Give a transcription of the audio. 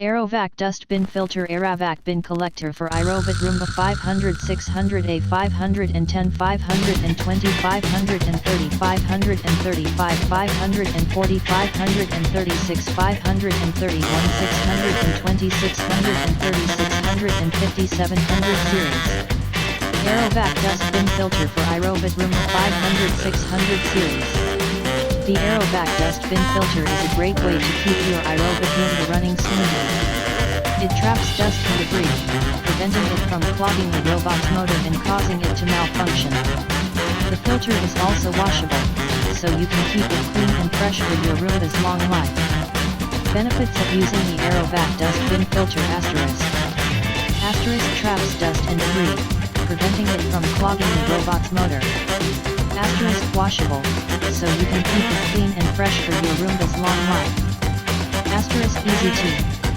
Aerovac Dust Bin Filter. Aerovac Bin Collector for iRobot Roomba 500 600A 510 520 530 535 540 536 531 620 630 650 700 series. Aerovac Dust Bin Filter for iRobot Roomba 500 600 series. The Aerovac Dust Bin Filter is a great way to keep your iRobot Roomba running smoothly. It traps dust and debris, preventing it from clogging the robot's motor and causing it to malfunction. The filter is also washable, so you can keep it clean and fresh for your Roomba's long life. Benefits of using the Aerovac Dust Bin Filter Asterisk traps dust and debris, preventing it from clogging the robot's motor. Asterisk washable, so you can keep it clean and fresh for your Roomba's long life. Asterisk easy to